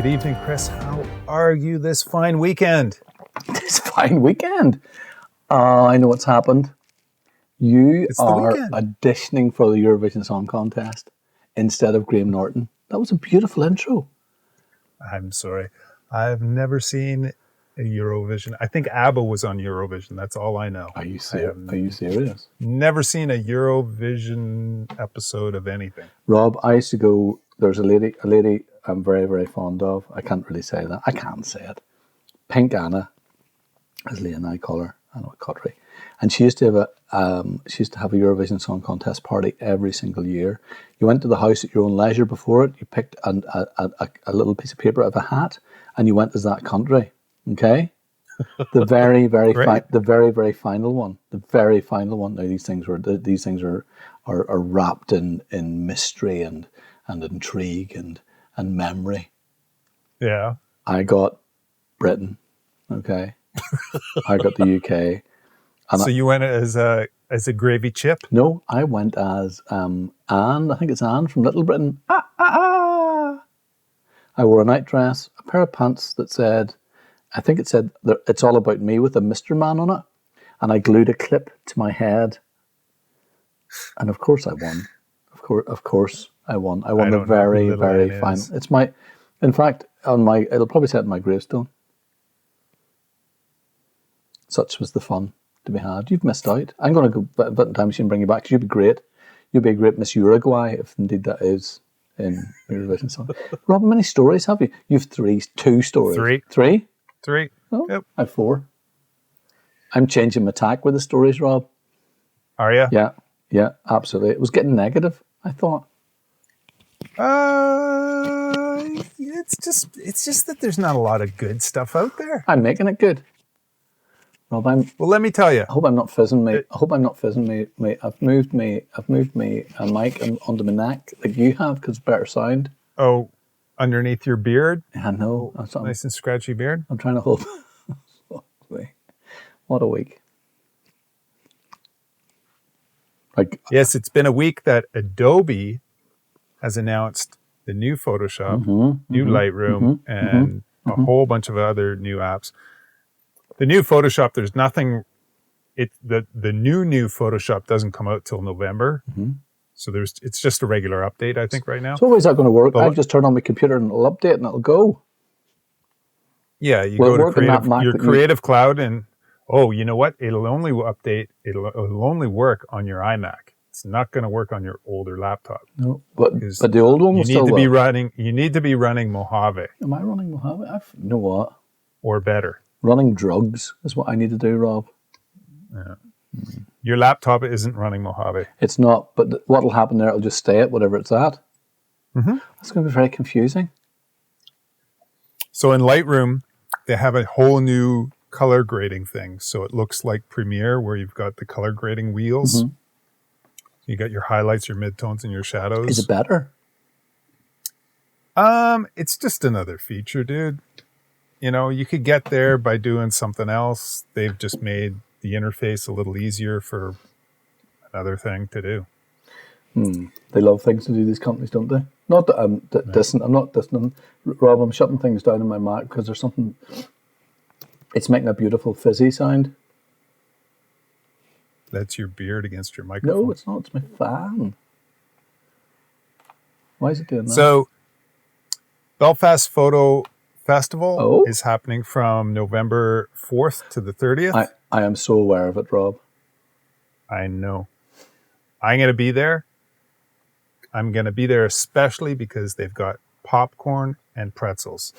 Good evening, Chris. How are you this fine weekend? This fine weekend. I know what's happened. You are auditioning for the Eurovision Song Contest instead of Graham Norton. That was a beautiful intro. I'm sorry. I've never seen a Eurovision. I think ABBA was on Eurovision. That's all I know. Are you serious? Never seen a Eurovision episode of anything. Rob, I used to go, there's a lady I'm very, very fond of. I can't really say that. I can't say it. Pink Anna, as Leah and I call her. I know Cottery. And she used to have a Eurovision Song Contest party every single year. You went to the house at your own leisure before it. You picked a little piece of paper out of a hat, and you went as that country. Okay, the very, very, very final one. The very final one. Now these things are wrapped in mystery and intrigue and memory. Yeah. I got Britain. Okay. I got the UK. So you went as a gravy chip? No, I went as Anne. I think it's Anne from Little Britain. I wore a nightdress, a pair of pants that said, I think it said, "It's all about me" with a Mr. Man on it, and I glued a clip to my head, and of course I won. Of course I won. I won the very, very final. It's my, in fact, it'll probably say it on my gravestone. Such was the fun to be had. You've missed out. I'm going to go a bit in time machine and bring you back, because you'd be great. You'd be a great Miss Uruguay, if indeed that is in Eurovision song. Rob, how many stories have you? You've two stories. Three? Oh, yep. I have 4. I'm changing my tack with the stories, Rob. Are you? Yeah, absolutely. It was getting negative, I thought. It's just that there's not a lot of good stuff out there. I'm making it good. Rob, well, let me tell you. I hope I'm not fizzing me. I've moved me a mic onto my neck like you have, because it's better sound. Oh, underneath your beard? I know. Nice and scratchy beard. I'm trying to hold. What a week. Yes, it's been a week that Adobe has announced the new Photoshop, new Lightroom, and a whole bunch of other new apps. The new Photoshop, there's nothing. The new Photoshop doesn't come out till November, so it's just a regular update, I think, right now. So how is that going to work? I just turn on my computer and it'll update and it'll go. Yeah, you go to your Creative Cloud, and you know what? It'll only update. It'll only work on your iMac. It's not going to work on your older laptop. No, but the old one will still work. You need to be running Mojave. Am I running Mojave? You know what? Or better. Running drugs is what I need to do, Rob. Yeah. Your laptop isn't running Mojave. It's not, but what will happen there, it'll just stay at whatever it's at. That's going to be very confusing. So in Lightroom, they have a whole new color grading thing. So it looks like Premiere, where you've got the color grading wheels. You got your highlights, your midtones, and your shadows. Is it better? It's just another feature, dude. You know, you could get there by doing something else. They've just made the interface a little easier for another thing to do. They love things to do, these companies, don't they? Not that I'm distant. I'm not distant. Rob, I'm shutting things down in my Mac because there's something. It's making a beautiful fizzy sound. That's your beard against your microphone. No, it's not. It's my fan. Why is it doing that? So, Belfast Photo Festival is happening from November 4th to the 30th. I am so aware of it, Rob. I know. I'm going to be there. I'm going to be there especially because they've got popcorn and pretzels.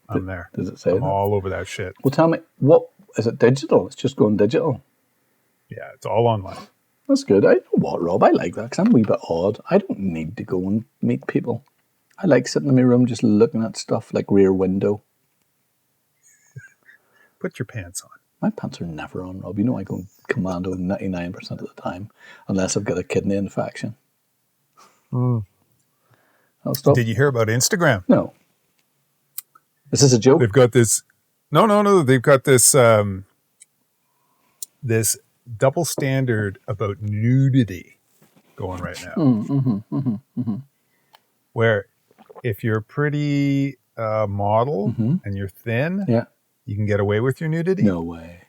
I'm there. Does it say I'm that? all over that shit. Well, tell me, what is it digital? It's just going digital. Yeah, it's all online. That's good. I know what, Rob. I like that because I'm a wee bit odd. I don't need to go and meet people. I like sitting in my room just looking at stuff like Rear Window. Put your pants on. My pants are never on, Rob. You know I go commando 99% of the time, unless I've got a kidney infection. I'll stop. Did you hear about Instagram? No. Is this a joke? They've got this. No. They've got this. This double standard about nudity going right now. Where if you're pretty a model and you're thin, you can get away with your nudity. No way.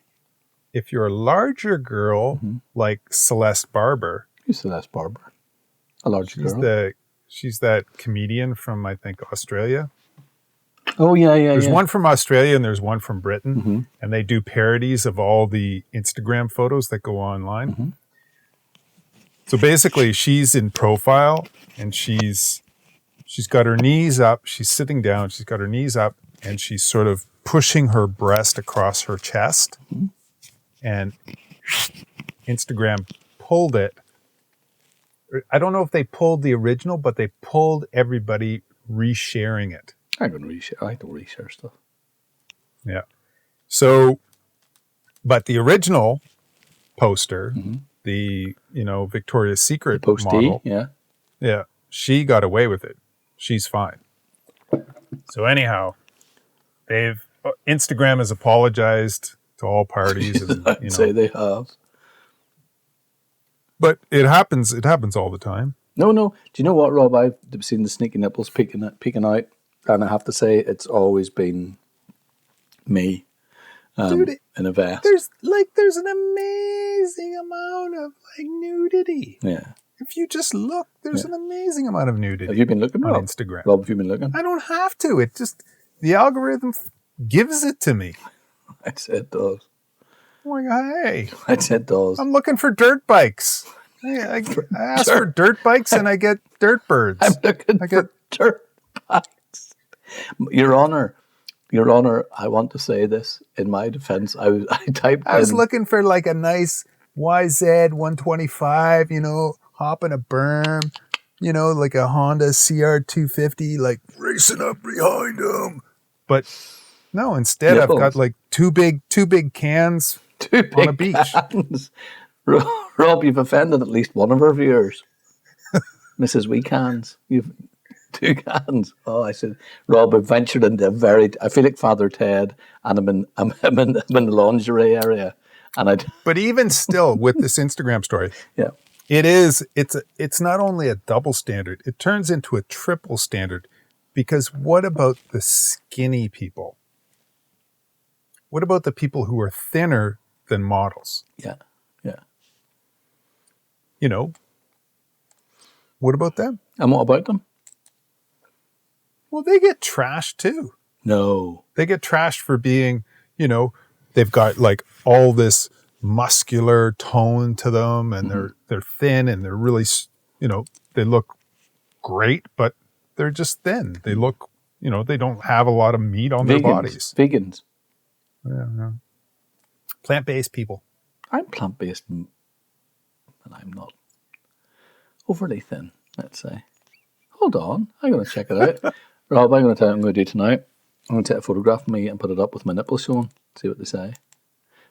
If you're a larger girl, like Celeste Barber. Who's Celeste Barber? A larger girl? She's that comedian from, I think, Australia. Oh, yeah. There's one from Australia and there's one from Britain. And they do parodies of all the Instagram photos that go online. So basically, she's in profile and she's got her knees up. She's sitting down. She's got her knees up and she's sort of pushing her breast across her chest. And Instagram pulled it. I don't know if they pulled the original, but they pulled everybody resharing it. I don't reshare stuff. Yeah. So, but the original poster, the Victoria's Secret model, yeah, she got away with it. She's fine. So anyhow, Instagram has apologized to all parties. And, I'd say they have. But it happens all the time. No. Do you know what, Rob? I've seen the sneaky nipples peeking out, and I have to say it's always been me Dude, in a vest. There's an amazing amount of nudity. Yeah. If you just look, there's an amazing amount of nudity. Have you been looking, on Rob? Instagram? Rob, have you been looking? I don't have to. It just, the algorithm gives it to me. I said it does. I'm like, hey. I said it does. I'm looking for dirt bikes. I ask for dirt bikes and I get dirt birds. I'm looking for dirt bikes. Your Honor, I want to say this in my defense. I was looking for a nice YZ 125, hopping a berm, like a Honda CR 250, racing up behind them. But no, instead I've got two big cans on a beach. Cans. Rob, you've offended at least one of our viewers. Mrs. Wee Cans. You've 2 cans. Oh, I said, Rob, I've ventured into I feel like Father Ted, and I'm in the lingerie area. But even still, with this Instagram story, it's not only a double standard, it turns into a triple standard. Because what about the skinny people? What about the people who are thinner than models? Yeah. What about them? And what about them? Well, they get trashed too. No. They get trashed for being, they've got all this muscular tone to them and they're thin and they're really, they look great, but they're just thin. They look, they don't have a lot of meat on their bodies. Vegans. Yeah. Plant-based people. I'm plant-based and I'm not overly thin, let's say. Hold on, I'm going to check it out. Rob, I'm going to tell you what I'm going to do tonight. I'm going to take a photograph of me and put it up with my nipples showing, see what they say.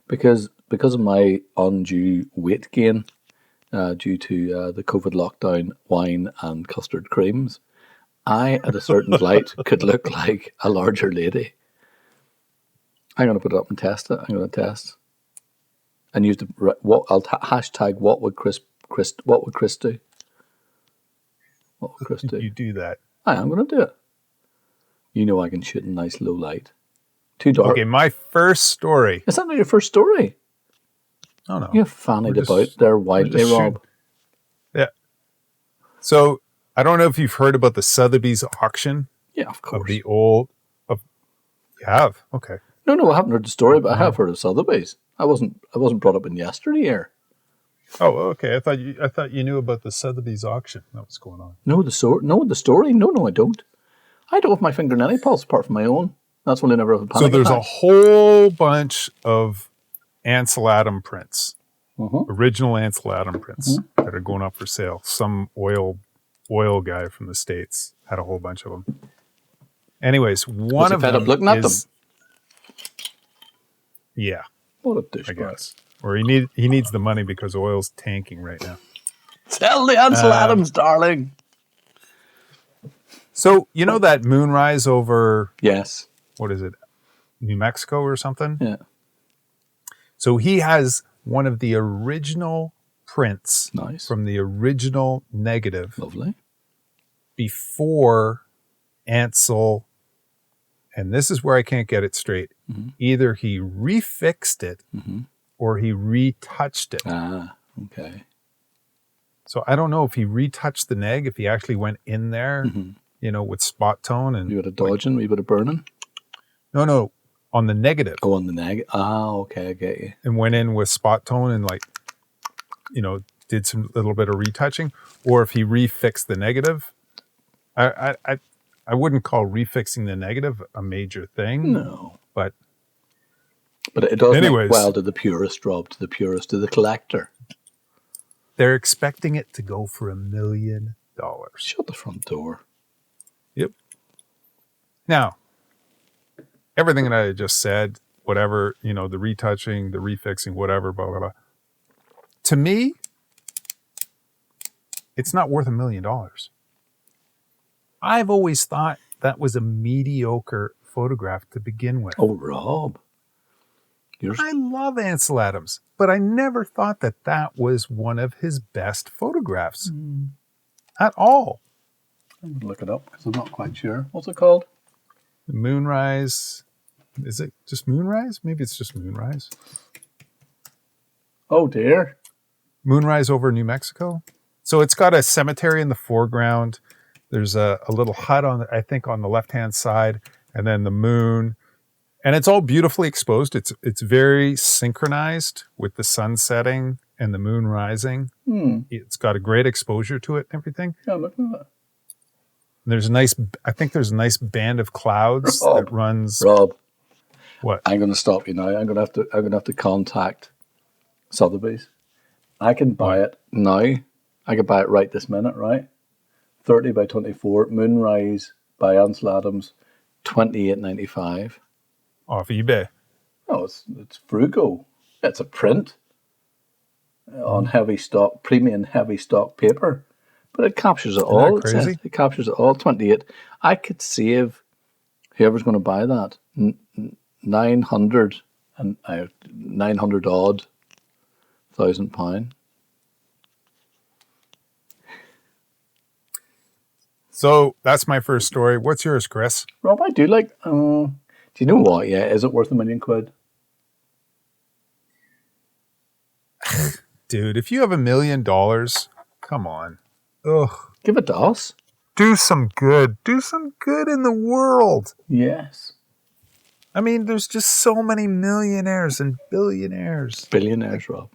Because of my undue weight gain due to the COVID lockdown, wine and custard creams, I, at a certain light, could look like a larger lady. I'm going to put it up and test it. I'm going to test. And use hashtag what would Chris do? What would Chris do? You do that. I'm going to do it. I can shoot in nice low light. Too dark. Okay, my first story. Is that not your first story? Oh, no. You fannied about there widely, Rob. Yeah. So, I don't know if you've heard about the Sotheby's auction. Yeah, of course. You have? Okay. No, I haven't heard the story, but I have heard of Sotheby's. I wasn't brought up in yesteryear. Oh, okay. I thought you knew about the Sotheby's auction. What's going on? No, the story. No, I don't. I don't have my finger in any pulse apart from my own. That's when I never have a panic So there's attack. a whole bunch of Ansel Adams prints, original Ansel Adams prints that are going up for sale. Some oil guy from the States had a whole bunch of them. Anyways, one of them fed up looking at them? Yeah. What a douchebag. I guess. Or he needs the money because oil's tanking right now. Tell the Ansel Adams, darling. So, that moonrise over... Yes. What is it? New Mexico or something? Yeah. So he has one of the original prints from the original negative. Lovely. Before Ansel and this is where I can't get it straight. Either he refixed it or he retouched it. Ah, okay. So I don't know if he retouched the neg, if he actually went in there, with spot tone and You bit of dodging, a bit of burning. No, on the negative. Oh, on the neg. Ah, okay, I get you. And went in with spot tone and did some little bit of retouching, or if he refixed the negative. I wouldn't call refixing the negative a major thing. No, but it does make well to the purist, Rob, to the collector. They're expecting it to go for $1 million. Shut the front door. Yep. Now, everything that I just said, whatever, the retouching, the refixing, whatever, blah, blah, blah. To me, it's not worth $1 million. I've always thought that was a mediocre photograph to begin with. Oh, Rob. I love Ansel Adams, but I never thought that was one of his best photographs at all. I'm going to look it up because I'm not quite sure. What's it called? The Moonrise. Is it just Moonrise? Maybe it's just Moonrise. Oh, dear. Moonrise over New Mexico. So it's got a cemetery in the foreground. There's a little hut on the left-hand side, and then the moon. And it's all beautifully exposed. It's very synchronized with the sun setting and the moon rising. It's got a great exposure to it and everything. Yeah, look at that. There's a nice band of clouds that runs. Rob, what? I'm going to stop you now. I'm going to have to contact Sotheby's. I can buy it now. I can buy it right this minute, right? 30 by 24, Moonrise by Ansel Adams, $28.95. Off eBay. Oh, it's frugal. It's a print on heavy stock, premium heavy stock paper, but it captures it all. Crazy? It captures it all. 28. I could save whoever's going to buy that 900 and 900 odd £1,000. So that's my first story. What's yours, Chris? Rob, I do like. Do you know what? Yeah, is it worth £1 million? Dude, if you have $1 million, come on. Ugh. Give it to us. Do some good. Do some good in the world. Yes. I mean, there's just so many millionaires and billionaires. Billionaires, Rob.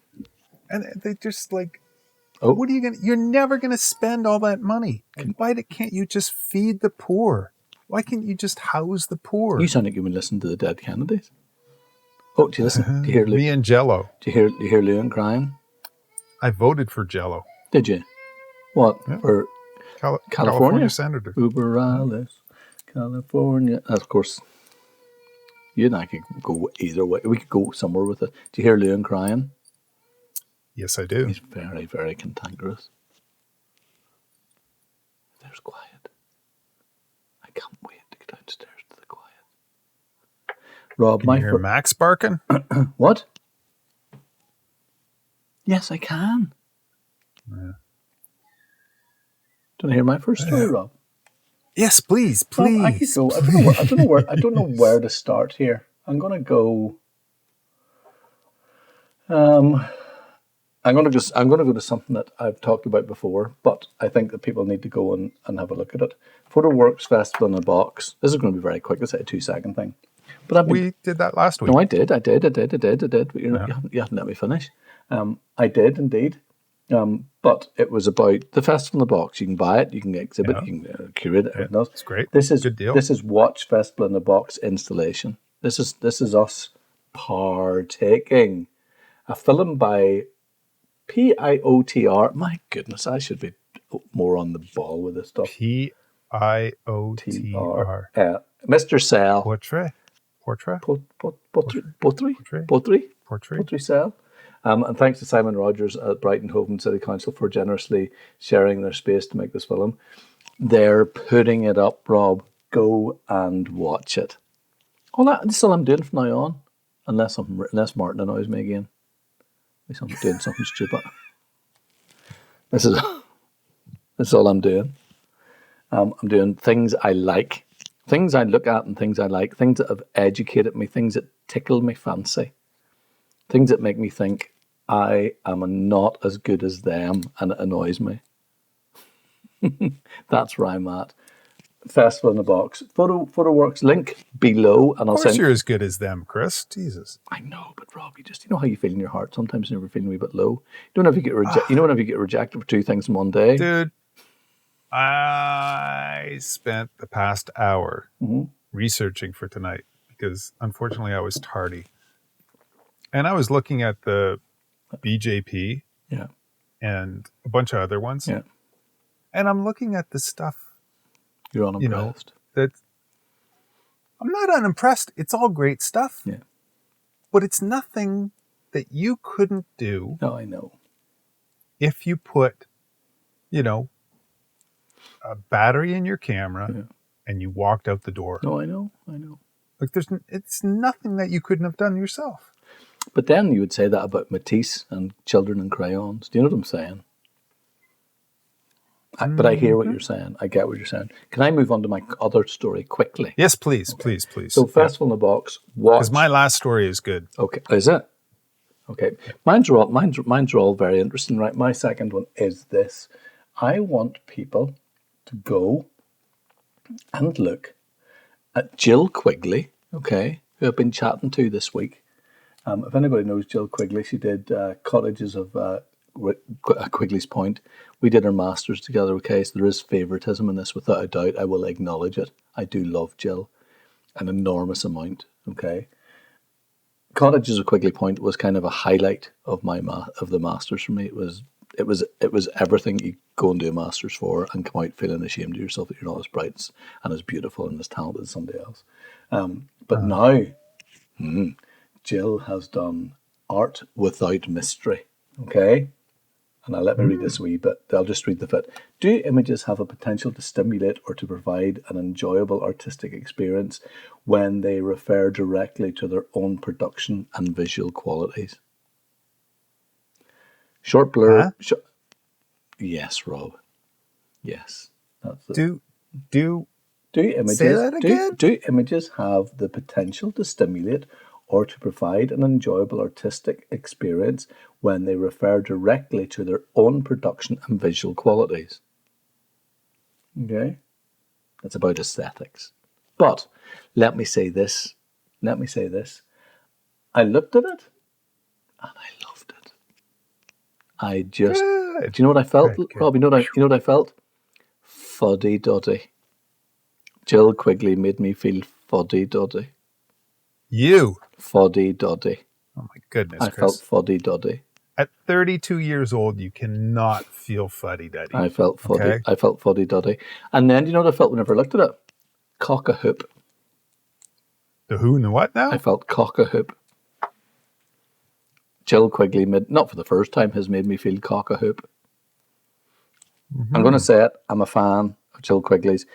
And they just what are you going to... You're never going to spend all that money. Why can't you just feed the poor? Why can't you just house the poor? You sound like you've been listening to the Dead Kennedys. Oh, do you listen? Do you hear me and Jello? Do you hear Leon crying? I voted for Jello. Did you? What? Yeah. For California Senator. Uber Alice, California. Of course, you and I could go either way. We could go somewhere with it. Do you hear Leon crying? Yes, I do. He's very, very cantankerous. There's quiet. I can't wait to get downstairs to the quiet. Rob, can you hear Max barking? What? Yes, I can. Yeah. Do you want to hear my first story, Rob? Yes, please. Rob, I could go. I don't know where to start here. I'm going to go. I'm going to go to something that I've talked about before, but I think that people need to go and have a look at it. PhotoWorks Festival in a Box. This is going to be very quick. It's a 2-second thing. But we did that last week. No, I did. But you haven't let me finish. I did indeed. But it was about the Festival in the Box. You can buy it, you can exhibit, you can curate it. Yeah, it's great. Good deal. This is Watch Festival in the Box installation. This is us partaking. A film by PIOTR. My goodness, I should be more on the ball with this stuff. PIOTR. Mr. Cell. Portrait. Cell. And thanks to Simon Rogers at Brighton Hove and City Council for generously sharing their space to make this film. They're putting it up, Rob. Go and watch it. That's all I'm doing from now on. Unless Martin annoys me again. I'm doing something stupid. This is all I'm doing. I'm doing things I like Things I look at and things I like, things that have educated me, things that tickle me fancy, things that make me think I am not as good as them, and it annoys me. That's where I'm at. Festival in the Box. Photo works link below, and I'll Of course send. you're as good as them, Chris. Jesus. I know, but Rob, you know how you feel in your heart. Sometimes you're never feeling a wee bit low. You know if you get whenever you get rejected for 2 things in one day. Dude, I spent the past hour researching for tonight because unfortunately I was tardy. And I was looking at the BJP and a bunch of other ones. Yeah. And I'm looking at the stuff. You're unimpressed. That I'm not unimpressed. It's all great stuff. Yeah. But it's nothing that you couldn't do. No, I know. If you put, a battery in your camera and you walked out the door. No, I know. Like it's nothing that you couldn't have done yourself. But then you would say that about Matisse and children and crayons. Do you know what I'm saying? But I hear what you're saying. I get what you're saying. Can I move on to my other story quickly? Yes, please, okay. please. So Festival in the Box. Because my last story is good. Okay, is it? Okay, mine's are all very interesting. Right, my second one is this. I want people to go and look at Jill Quigley. Okay, who I've been chatting to this week. If anybody knows Jill Quigley, she did Cottages of Quigley's Point. We did our masters together, okay, so there is favouritism in this without a doubt. I will acknowledge it. I do love Jill an enormous amount, okay. Cottages of Quigley Point was kind of a highlight of the masters for me. It was everything you go and do a masters for and come out feeling ashamed of yourself that you're not as bright and as beautiful and as talented as somebody else. But now, Jill has done Art Without Mystery, okay? And let me read this wee bit. I'll just read the bit. Do images have a potential to stimulate or to provide an enjoyable artistic experience when they refer directly to their own production and visual qualities? Short blur. Yes, Rob. Yes. That's it. Do images, say that again? Do images have the potential to stimulate or to provide an enjoyable artistic experience when they refer directly to their own production and visual qualities? Okay? That's about aesthetics. But let me say this. I looked at it and I loved it. I just... Good. Do you know what I felt, Good. Rob? You know what I felt? Fuddy-duddy. Jill Quigley made me feel fuddy-duddy. You? Fuddy-duddy. Oh my goodness, I Chris. felt fuddy-duddy. At 32 years old, you cannot feel fuddy-duddy. I felt fuddy-duddy. And then, you know what I felt whenever I looked at it? Cock-a-hoop. The who and the what now? I felt cock-a-hoop. Jill Quigley, not for the first time, has made me feel cock-a-hoop. Mm-hmm. I'm going to say it. I'm a fan of Jill Quigley's.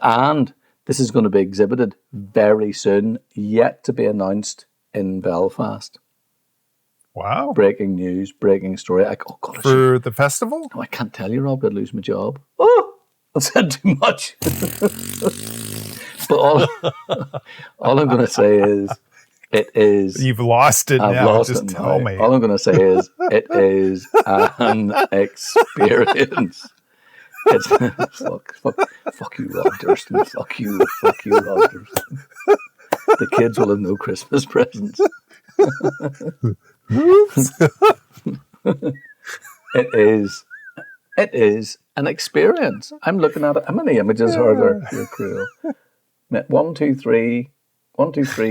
And this is going to be exhibited very soon, yet to be announced in Belfast. Wow. Breaking news, breaking story. For the festival? No, I can't tell you, Rob. I'd lose my job. Oh, I've said too much. But all I'm going to say is, it is... You've lost it now. Just tell me. All I'm going to say is, it is an experience. It's, fuck you, Rob Durston. Fuck you, Rob Durston. The kids will have no Christmas presents. It is an experience. I'm looking at it. How many images are there? You're cruel. 1, 2, 3,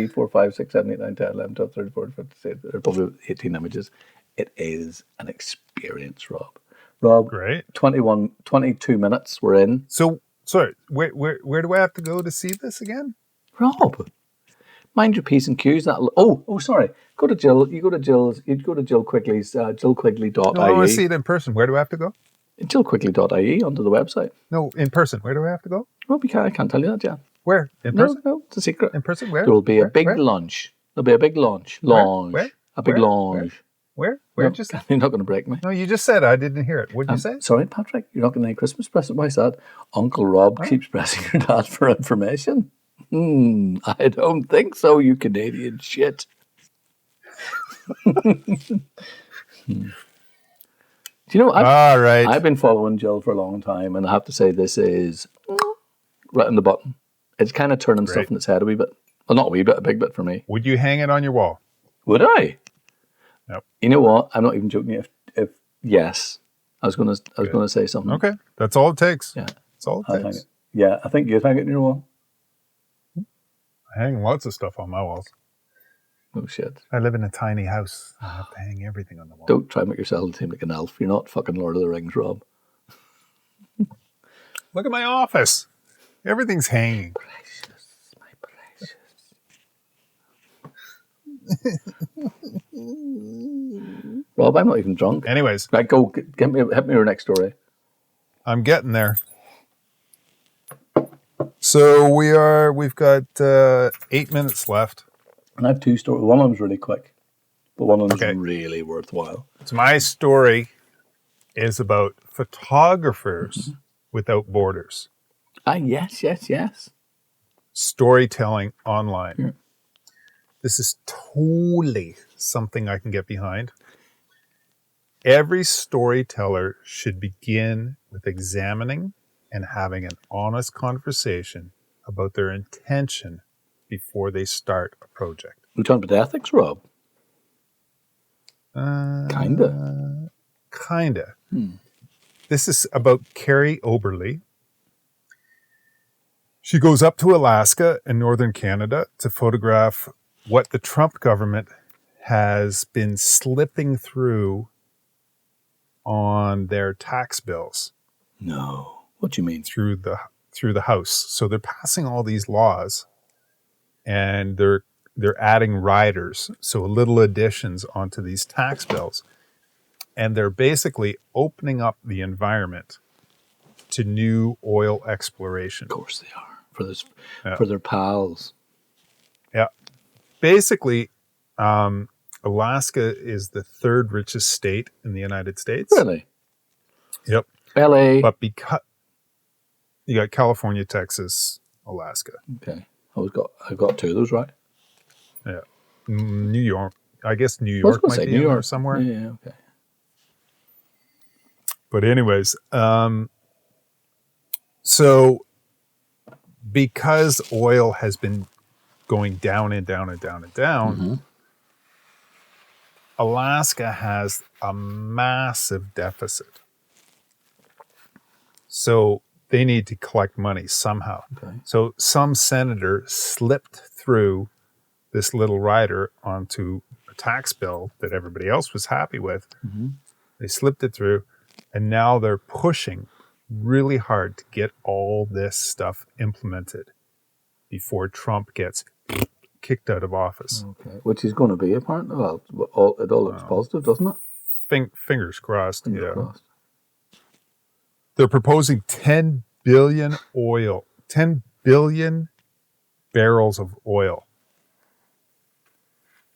4, 5, 6, 7, 8, 9, 10, 11, 12, 13, 14, 15, 16. There are probably 18 images. It is an experience, Rob. Great. 22 minutes we're in. So, sorry, where do I have to go to see this again? Rob, mind your P's and Q's. Sorry. Go to Jill. You go to Jill Quigley's, jillquigley.ie. No, I want to see it in person. Where do I have to go? Jillquigley.ie onto the website. No, in person. Where do I have to go? Rob, I can't tell you that yet. Where? In person? No, it's a secret. In person? Where? There will be a big launch. There'll be a big launch. Where? A big launch. Where No, did you say? you're not going to break me. No, you just said I didn't hear it. What did you say? Sorry, Patrick, you're not getting any Christmas present. Why is that? Uncle Rob keeps pressing your dad for information. I don't think so, you Canadian shit. Do you know, All right. I've been following Jill for a long time, and I have to say this is right on the button. It's kind of turning stuff in its head a wee bit. Well, not a wee bit, a big bit for me. Would you hang it on your wall? Would I? Nope. You know what? I'm not even joking. If yes, I was gonna say something. Okay, that's all it takes. Yeah, that's all it takes. Yeah, I think you'd hang it on your wall. I hang lots of stuff on my walls. Oh shit! I live in a tiny house. I have to hang everything on the wall. Don't try and make yourself seem like an elf. You're not fucking Lord of the Rings, Rob. Look at my office. Everything's hanging. Precious, my precious. Rob, I'm not even drunk. Anyways. Right, go, hit me with your next story. I'm getting there. So we've got 8 minutes left. And I have two stories. One of them's really quick, but one of them's really worthwhile. So my story is about photographers without borders. Yes. Storytelling online. Yeah. This is totally something I can get behind. Every storyteller should begin with examining and having an honest conversation about their intention before they start a project. We're talking about ethics, Rob? Kinda. This is about Carrie Oberly. She goes up to Alaska in northern Canada to photograph what the Trump government has been slipping through on their tax bills. No. What do you mean? Through the House. So they're passing all these laws and they're adding riders, so little additions onto these tax bills. And they're basically opening up the environment to new oil exploration. Of course they are. For their pals. Yeah. Basically, Alaska is the third richest state in the United States. Really? Yep. LA. But because you got California, Texas, Alaska. Okay. I've got two of those, right? Yeah. New York. I guess New York might be New York somewhere. Yeah, okay. But anyways, so because oil has been going down and down and down and down, Alaska has a massive deficit. So they need to collect money somehow. Okay. So some senator slipped through this little rider onto a tax bill that everybody else was happy with. They slipped it through, and now they're pushing really hard to get all this stuff implemented before Trump gets kicked out of office. Okay. Which is going to be apparently. Well, it all looks positive, doesn't it? Fingers crossed. Fingers crossed. They're proposing 10 billion barrels of oil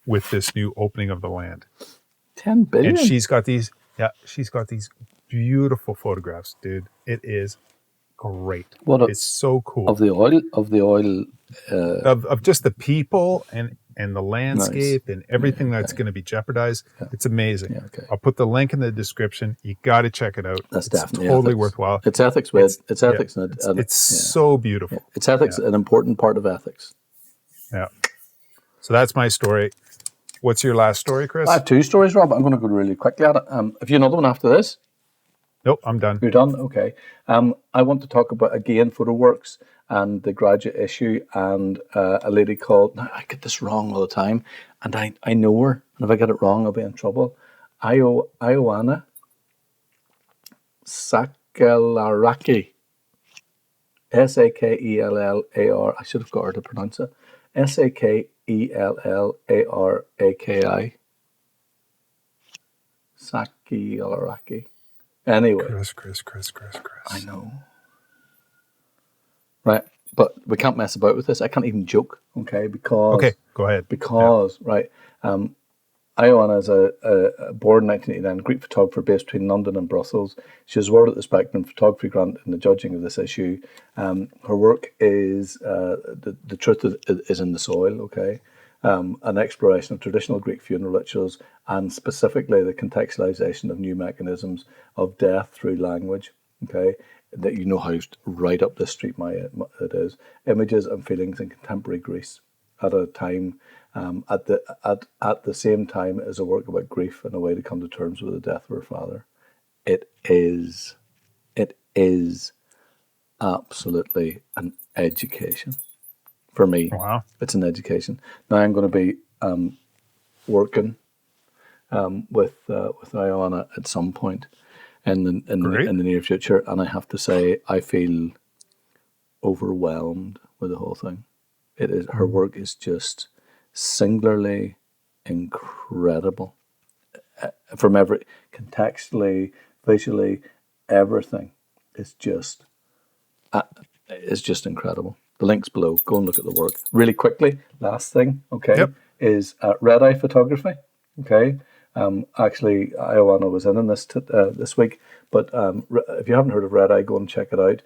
with this new opening of the land. 10 billion? And she's got these beautiful photographs, dude. It is great. It's so cool. Of the oil? Of just the people and the landscape and everything that's going to be jeopardized. Yeah. It's amazing. Yeah, okay. I'll put the link in the description. You got to check it out. That's it's definitely totally ethics. worthwhile. It's ethics. It's ethics. It's so beautiful. Yeah. It's ethics, an important part of ethics. Yeah. So that's my story. What's your last story, Chris? I have two stories, Rob. I'm going to go really quickly at it. Have you another one after this? Nope, I'm done. You're done? Okay. I want to talk about, again, PhotoWorks and the graduate issue and a lady called, now I get this wrong all the time, and I know her, and if I get it wrong, I'll be in trouble. Ioanna Sakellaraki. Sakellar. I should have got her to pronounce it. Sakellaraki. Sakellaraki. Anyway. Chris. I know. Right, but we can't mess about with this. I can't even joke, okay? Because okay, go ahead. Because right, Ioanna is a born 1989 Greek photographer based between London and Brussels. She was awarded the Spectrum Photography Grant in the judging of this issue. Her work is the truth is in the soil. Okay. An exploration of traditional Greek funeral rituals and specifically the contextualisation of new mechanisms of death through language. Okay, that you know how right up this street it is. Images and feelings in contemporary Greece at a time, at the same time as a work about grief and a way to come to terms with the death of her father. It is absolutely an education. For me, wow, it's an education. Now I'm going to be working with Ioanna at some point in the near future, and I have to say I feel overwhelmed with the whole thing. It is her work is just singularly incredible from every contextually, visually, everything is just incredible. The link's below. Go and look at the work. Really quickly, last thing, okay, is red eye photography. Okay. Actually, Ioanna was in this this week, but if you haven't heard of red eye, go and check it out.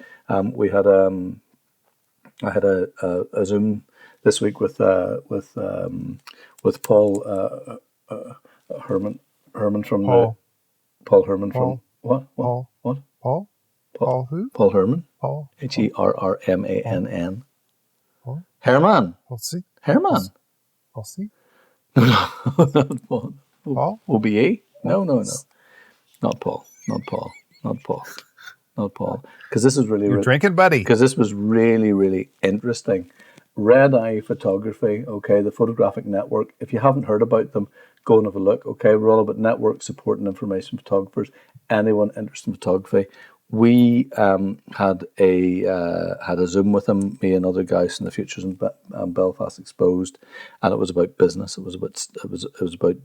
We had I had a Zoom this week with Paul Herman from Paul Herman from what Paul who? Paul Herman. Paul Hermann. Herman. Paul C. Herman. Paul C. No, not Paul. Paul? OBE? No. Not Paul. Because this is really... You're drinking, buddy. Because this was really, really interesting. Red Eye Photography, okay, the photographic network. If you haven't heard about them, go and have a look, okay? We're all about network support and information photographers. Anyone interested in photography. We had a Zoom with them, me and other guys in the Futures in Belfast Exposed, and it was about business. It was about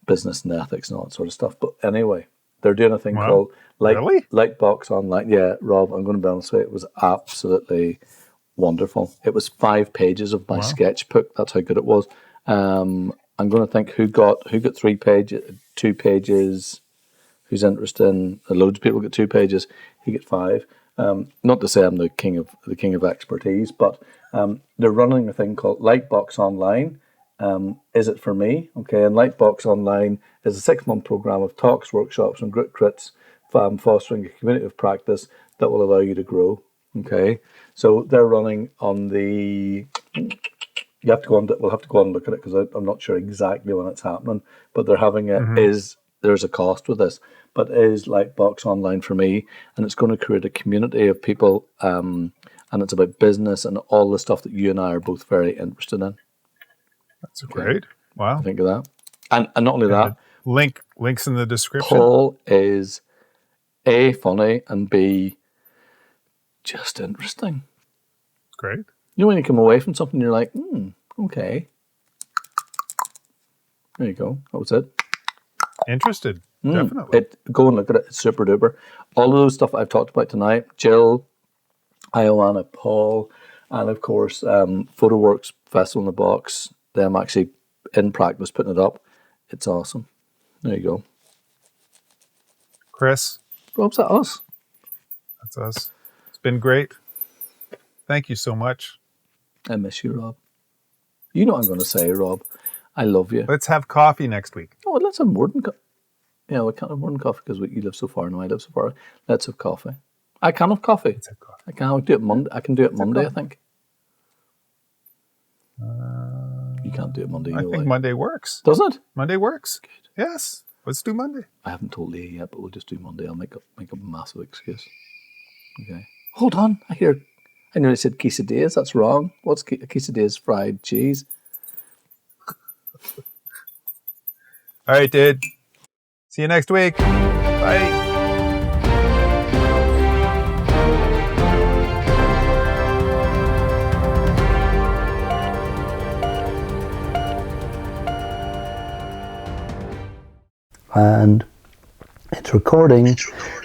business and ethics and all that sort of stuff. But anyway, they're doing a thing called Lightbox Online. Yeah, Rob, I'm going to be honest with you, it was absolutely wonderful. It was 5 pages of my sketchbook. That's how good it was. I'm going to think who got 3 pages, 2 pages. Who's interested in loads of people get 2 pages, he get 5. Not to say I'm the king of expertise, but they're running a thing called Lightbox Online. Is it for me? Okay, and Lightbox Online is a 6-month program of talks, workshops, and group crits, fostering a community of practice that will allow you to grow. Okay, so they're running on the. We'll have to go on and look at it because I'm not sure exactly when it's happening, but they're having it. There's a cost with this, but it is Lightbox Online for me, and it's going to create a community of people, and it's about business and all the stuff that you and I are both very interested in. That's great. Wow. Think of that. And not only that. Links in the description. Paul is A, funny, and B, just interesting. Great. You know when you come away from something, you're like, okay. There you go. That was it. Interested. Definitely. Go and look at it. It's super duper. All of those stuff I've talked about tonight, Jill, Ioanna, Paul, and of course, PhotoWorks Festival in the Box, them actually in practice putting it up. It's awesome. There you go. Chris. Rob's that us? That's us. It's been great. Thank you so much. I miss you, Rob. You know what I'm going to say, Rob. I love you. Let's have coffee next week. Oh, let's have more than coffee. Yeah, we can't have more than coffee because you live so far and I live so far. Let's have coffee. I can have coffee. Let's have coffee. I can do it Monday. I can do it Monday, I think. You can't do it Monday. I think Monday works. Does it? Monday works. Good. Yes. Let's do Monday. I haven't told Leah yet, but we'll just do Monday. I'll make up a massive excuse. Okay. Hold on. I nearly said quesadillas. That's wrong. What's quesadillas? Fried cheese. All right, dude. See you next week. Bye. And it's recording.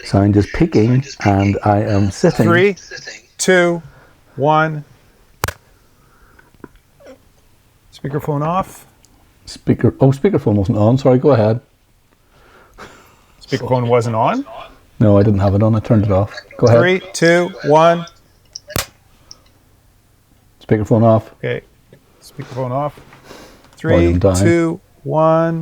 Sound is peaking, and I am sitting. 3, 2, 1. Speakerphone off. Speakerphone wasn't on. Sorry, go ahead. Speakerphone wasn't on? No, I didn't have it on. I turned it off. Go ahead. 3, 2, 1. Speakerphone off. Okay. Speakerphone off. Volume 3, down. 2, 1.